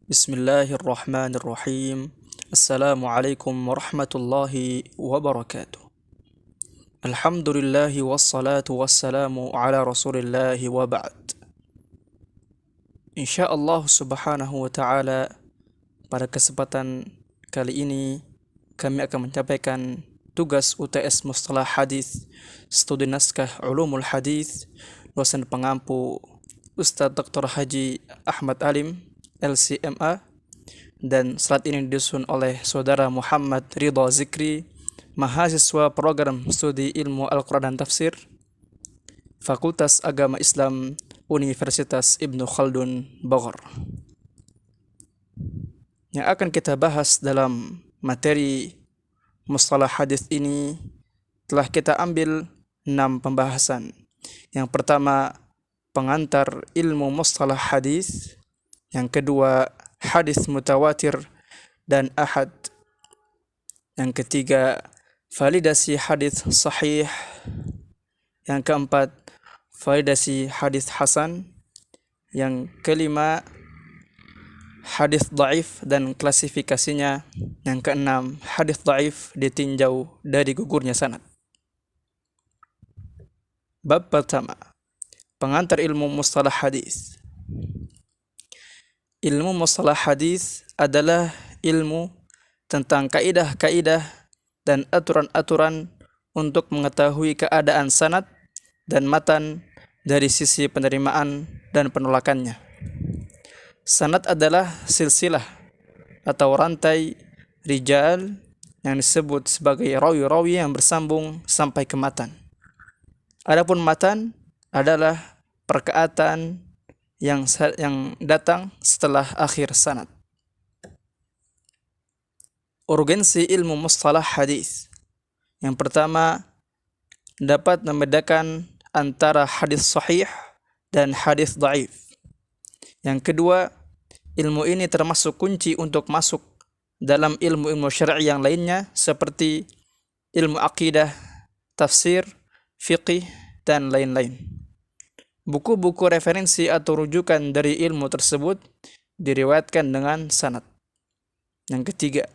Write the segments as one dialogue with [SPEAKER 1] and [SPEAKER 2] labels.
[SPEAKER 1] Bismillahirrahmanirrahim. Assalamualaikum warahmatullahi wabarakatuh. Alhamdulillahi wassalatu wassalamu ala rasulillahi wa ba'd. Insyaallah subhanahu wa ta'ala, pada kesempatan kali ini kami akan menyampaikan tugas UTS Mustalah Hadis Studi Naskah Ulumul Hadis, dosen pengampu Ustadz Dr. Haji Ahmad Alim LCMA, dan saat ini disusun oleh Saudara Muhammad Ridha Zikri, mahasiswa program studi ilmu Al-Quran dan Tafsir, Fakultas Agama Islam Universitas Ibnu Khaldun Bogor. Yang akan kita bahas dalam materi Mustalah Hadis ini telah kita ambil 6 pembahasan. Yang pertama, pengantar ilmu Mustalah Hadis. Yang kedua, hadis mutawatir dan ahad. Yang ketiga, validasi hadis sahih. Yang keempat, validasi hadis hasan. Yang kelima, hadis dhaif dan klasifikasinya. Yang keenam, hadis dhaif ditinjau dari gugurnya sanad. Bab pertama, pengantar ilmu mustalah hadis. Ilmu mustalah hadis adalah ilmu tentang kaidah-kaidah dan aturan-aturan untuk mengetahui keadaan sanad dan matan dari sisi penerimaan dan penolakannya. Sanad adalah silsilah atau rantai rijal yang disebut sebagai rawi-rawi yang bersambung sampai ke matan. Adapun matan adalah perkataan yang datang setelah akhir sanad. Urgensi ilmu mustalah hadis. Yang pertama, dapat membedakan antara hadis sahih dan hadis dhaif. Yang kedua, ilmu ini termasuk kunci untuk masuk dalam ilmu-ilmu syar'i yang lainnya seperti ilmu akidah, tafsir, fiqih, dan lain-lain. Buku-buku referensi atau rujukan dari ilmu tersebut diriwayatkan dengan sanad. Yang ketiga,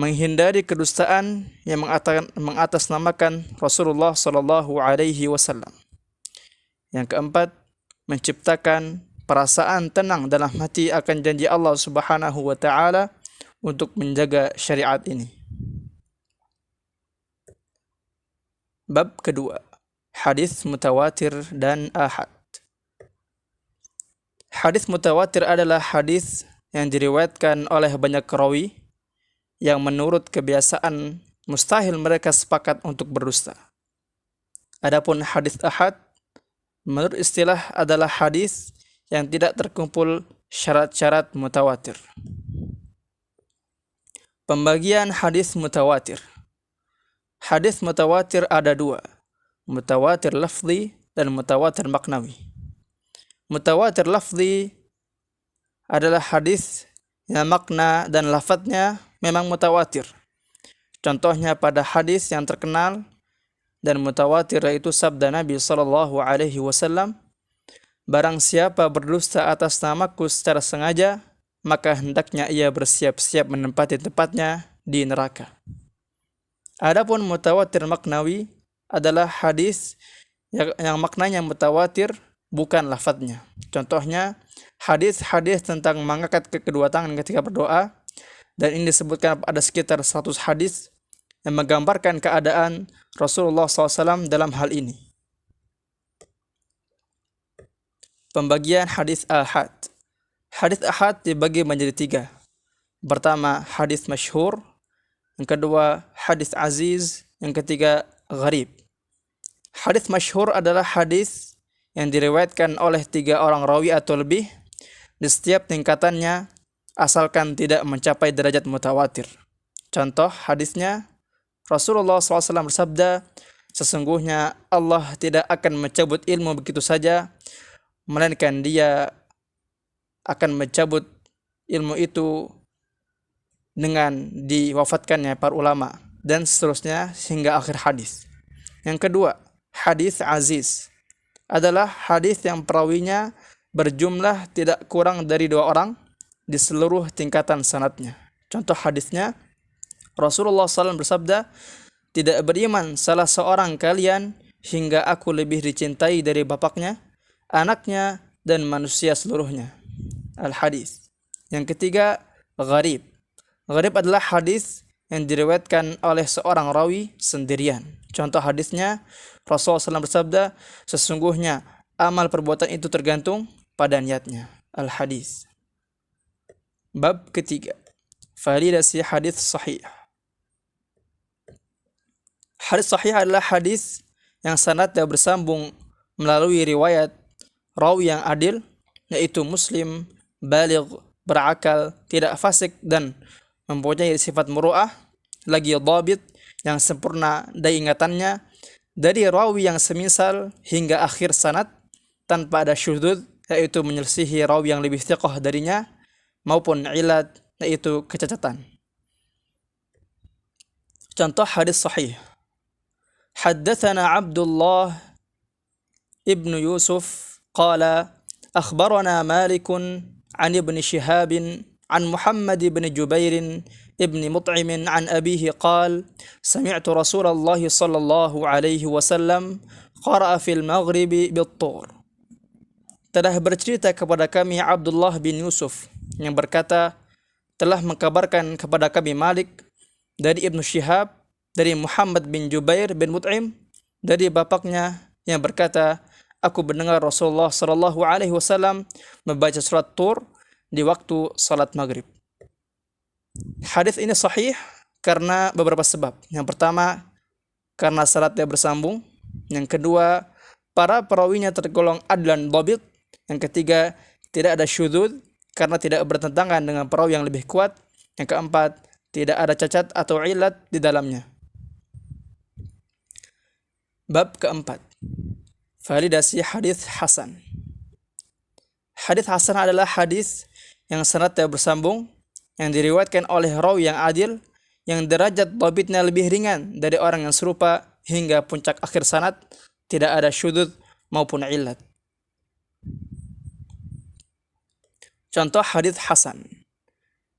[SPEAKER 1] menghindari kedustaan yang mengatasnamakan Rasulullah sallallahu alaihi wasallam. Yang keempat, menciptakan perasaan tenang dalam hati akan janji Allah Subhanahu wa taala untuk menjaga syariat ini. Bab kedua, hadis mutawatir dan ahad. Hadis mutawatir adalah hadis yang diriwayatkan oleh banyak rawi yang menurut kebiasaan mustahil mereka sepakat untuk berdusta. Adapun hadis ahad menurut istilah adalah hadis yang tidak terkumpul syarat-syarat mutawatir. Pembagian hadis mutawatir. Hadis mutawatir ada 2, mutawatir lafzi dan mutawatir maknawi. Mutawatir lafzi adalah hadis yang makna dan lafadznya memang mutawatir. Contohnya pada hadis yang terkenal dan mutawatir yaitu sabda Nabi sallallahu alaihi wasallam, barang siapa berdusta atas namaku secara sengaja, maka hendaknya ia bersiap-siap menempati tempatnya di neraka. Adapun mutawatir maknawi adalah hadis yang maknanya mutawatir bukan lafadznya. Contohnya hadis-hadis tentang mengangkat kedua tangan ketika berdoa, dan ini disebutkan ada sekitar 100 hadis yang menggambarkan keadaan Rasulullah SAW dalam hal ini. Pembagian hadis ahad. Hadis ahad dibagi menjadi 3. Pertama, hadis masyhur. Yang kedua, hadis aziz. Yang ketiga, gharib. Hadis masyhur adalah hadis yang diriwayatkan oleh 3 orang rawi atau lebih di setiap tingkatannya, asalkan tidak mencapai derajat mutawatir. Contoh hadisnya, Rasulullah SAW bersabda, sesungguhnya Allah tidak akan mencabut ilmu begitu saja, melainkan Dia akan mencabut ilmu itu dengan diwafatkannya para ulama, dan seterusnya hingga akhir hadis. Yang kedua, hadis aziz adalah hadis yang perawinya berjumlah tidak kurang dari 2 orang di seluruh tingkatan sanadnya. Contoh hadisnya, Rasulullah SAW bersabda, tidak beriman salah seorang kalian hingga aku lebih dicintai dari bapaknya, anaknya, dan manusia seluruhnya. Al-hadis. Yang ketiga, gharib. Gharib adalah hadis yang diriwayatkan oleh seorang rawi sendirian. Contoh hadisnya, Rasulullah SAW bersabda, sesungguhnya amal perbuatan itu tergantung pada niatnya. Al-hadis. Bab ketiga, validasi hadis sahih. Hadis sahih adalah hadis yang sanadnya bersambung melalui riwayat rawi yang adil, yaitu muslim, baligh, berakal, tidak fasik, dan mempunyai sifat muru'ah, lagi dhabit, yang sempurna dari ingatannya, dari rawi yang semisal hingga akhir sanad tanpa ada syudzud, yaitu menyelisihi rawi yang lebih thiqah darinya, maupun ilat, yaitu kecacatan. Contoh hadis sahih. Haddatsana Abdullah ibn Yusuf qala akhbarana Malik an ibn Shihab an Muhammad ibn Jubair ibn Mut'im an abihi qala sami'tu Rasulullah sallallahu alaihi wasallam qara'a fil maghribi bit-tur. Telah bercerita kepada kami Abdullah bin Yusuf yang berkata, telah mengkabarkan kepada kami Malik dari Ibnu Shihab, dari Muhammad bin Jubair bin Mut'im, dari bapaknya yang berkata, aku mendengar Rasulullah sallallahu alaihi wasallam membaca surat Tur di waktu salat maghrib. Hadis ini sahih karena beberapa sebab. Yang pertama, karena salatnya bersambung. Yang kedua, para perawinya tergolong adlan dhabit. Yang ketiga, tidak ada syudzud karena tidak bertentangan dengan perawi yang lebih kuat. Yang keempat, tidak ada cacat atau ilat di dalamnya. Bab keempat, validasi hadis hasan. Hadis hasan adalah hadis yang sanadnya bersambung, yang diriwayatkan oleh rawi yang adil, yang derajat dhabitnya lebih ringan dari orang yang serupa hingga puncak akhir sanad, tidak ada syudzud maupun ilat. Contoh hadis hasan.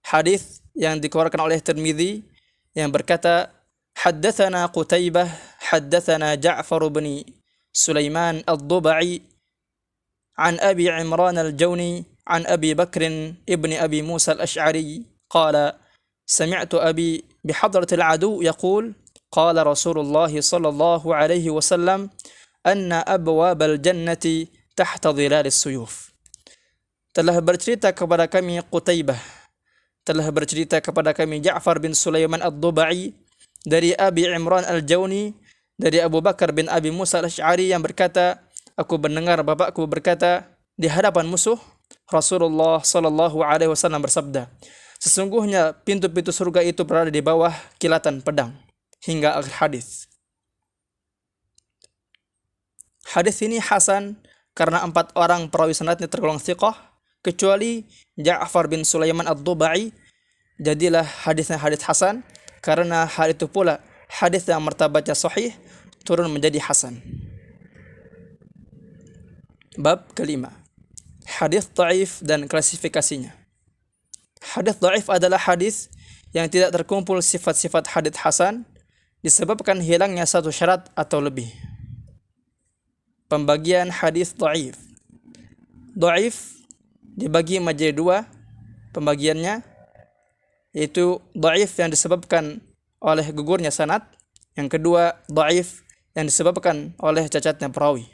[SPEAKER 1] Hadis yang dikeluarkan oleh Tirmidzi yang berkata, haddatsana Qutaibah haddatsana Ja'far bin Sulaiman ad-Dubai an Abi Imran al-Jawni an Abi Bakr ibn Abi Musa al-Ash'ari qala sami'tu Abi بحضرة العدو يقول قال رسول الله صلى الله عليه وسلم أن أبواب الجنة تحت ظلال السيوف. Telah bercerita kepada kami Qutaibah, telah bercerita kepada kami Ja'far bin Sulaiman ad-Dubai dari Abi Imran al-Jawni, dari Abu Bakar bin Abi Musa al-Ash'ari yang berkata, aku mendengar bapakku berkata di hadapan musuh, Rasulullah sallallahu alaihi wasallam bersabda, sesungguhnya pintu-pintu surga itu berada di bawah kilatan pedang, hingga akhir hadis. Hadis ini hasan karena 4 orang perawi sanadnya tergolong thiqah, kecuali Ja'far bin Sulaiman ad-Dubai. Jadilah hadisnya hadis hasan karena hal itu pula hadis yang martabatnya sahih turun menjadi hasan. Bab kelima, hadis dhaif dan klasifikasinya. Hadis dhaif adalah hadis yang tidak terkumpul sifat-sifat hadis hasan disebabkan hilangnya satu syarat atau lebih. Pembagian hadis dhaif. Dhaif dibagi menjadi 2 pembagiannya, yaitu dhaif yang disebabkan oleh gugurnya sanad, yang kedua dhaif yang disebabkan oleh cacatnya perawi.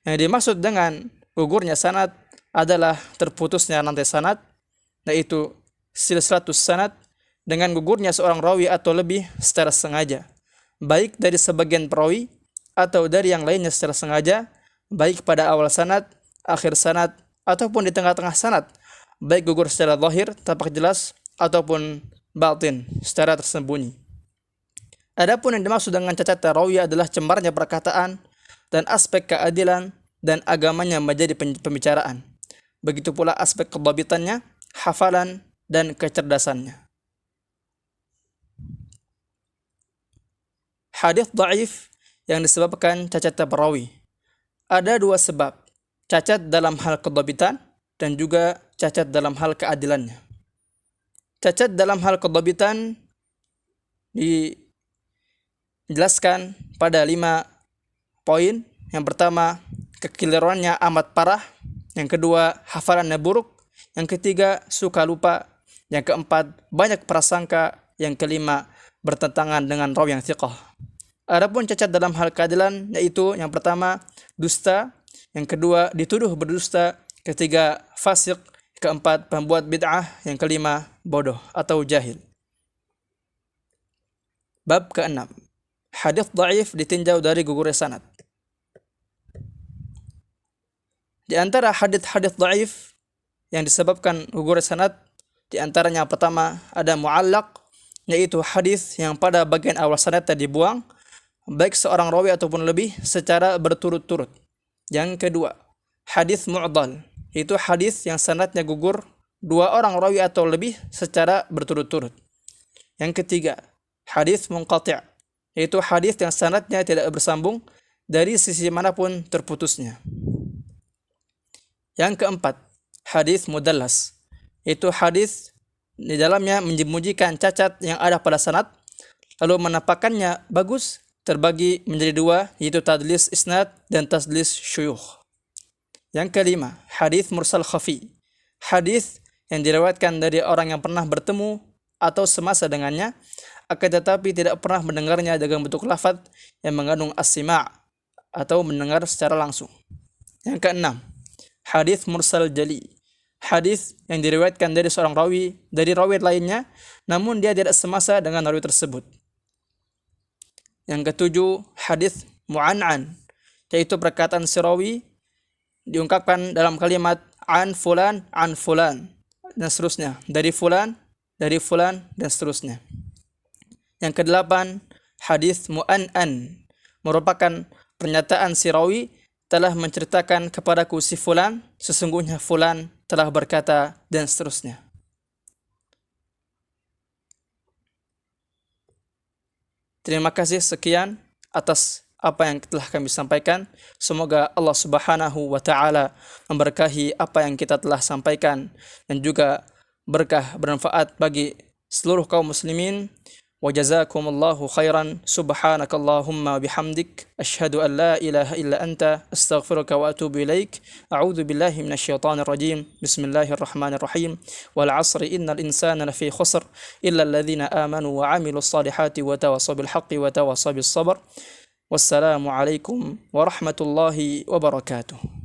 [SPEAKER 1] Yang dimaksud dengan gugurnya sanad adalah terputusnya rantai sanad, yaitu silsilatus sanad, dengan gugurnya seorang rawi atau lebih secara sengaja, baik dari sebagian perawi atau dari yang lainnya secara sengaja, baik pada awal sanad, akhir sanad, ataupun di tengah-tengah sanad, baik gugur secara zahir, tampak jelas, ataupun batin, secara tersembunyi. Adapun yang dimaksud dengan cacat rawi adalah cembarnya perkataan dan aspek keadilan dan agamanya menjadi pembicaraan. Begitu pula aspek kedhabitannya, hafalan, dan kecerdasannya. Hadis dhaif yang disebabkan cacat perawi. Ada 2 sebab. Cacat dalam hal kedhabitan, dan juga cacat dalam hal keadilannya. Cacat dalam hal kedhabitan dijelaskan pada 5 poin. Yang pertama, kekeliruannya amat parah. Yang kedua, hafalannya buruk. Yang ketiga, suka lupa. Yang keempat, banyak prasangka. Yang kelima, bertentangan dengan rawi yang thiqah. Adapun cacat dalam hal keadilan yaitu yang pertama, dusta. Yang kedua, dituduh berdusta. Ketiga, fasik. Keempat, pembuat bid'ah. Yang kelima, bodoh atau jahil. Bab ke-6. Hadis dhaif ditinjau dari gugurnya sanad. Di antara hadis-hadis dhaif yang disebabkan gugurnya sanad, di antaranya pertama ada mu'allaq, yaitu hadis yang pada bagian awal sanadnya dibuang, baik seorang rawi ataupun lebih secara berturut-turut. Yang kedua, hadis mu'dhal, yaitu hadis yang sanadnya gugur 2 orang rawi atau lebih secara berturut-turut. Yang ketiga, hadis munqati', yaitu hadis yang sanadnya tidak bersambung dari sisi manapun terputusnya. Yang keempat, hadis mudallas, yaitu hadis di dalamnya menyembunyikan cacat yang ada pada sanad, lalu menampakkannya bagus, terbagi menjadi 2, yaitu tadlis isnad dan tadlis syuyukh. Yang kelima, hadis mursal khafi, hadis yang diriwayatkan dari orang yang pernah bertemu atau semasa dengannya, akan tetapi tidak pernah mendengarnya dengan bentuk lafaz yang mengandung as-sima' atau mendengar secara langsung. Yang keenam, hadis mursal jali, hadis yang diriwayatkan dari seorang rawi dari rawi lainnya, namun dia tidak semasa dengan rawi tersebut. Yang ketujuh, hadis mu'an'an, yaitu perkataan si rawi diungkapkan dalam kalimat an fulan, dan seterusnya, dari fulan, dan seterusnya. Yang kedelapan, hadis mu'an'an, merupakan pernyataan si rawi telah menceritakan kepadaku si fulan, sesungguhnya fulan telah berkata, dan seterusnya. Terima kasih sekian atas apa yang telah kami sampaikan. Semoga Allah Subhanahu wa taala memberkahi apa yang kita telah sampaikan dan juga berkah bermanfaat bagi seluruh kaum muslimin. Wa jazakumullahu khairan. Subhanakallahumma bihamdik asyhadu an la ilaha illa anta astaghfiruka wa atubu ilaik. A'udzu billahi minasyaitonir rajim. Bismillahirrahmanirrahim. Wal 'asri innal insana lafi khusr illa alladhina amanu wa 'amilus salihati wa tawassaw bil haqqi wa tawassaw bis sabr. Wassalamu alaikum warahmatullahi wabarakatuh.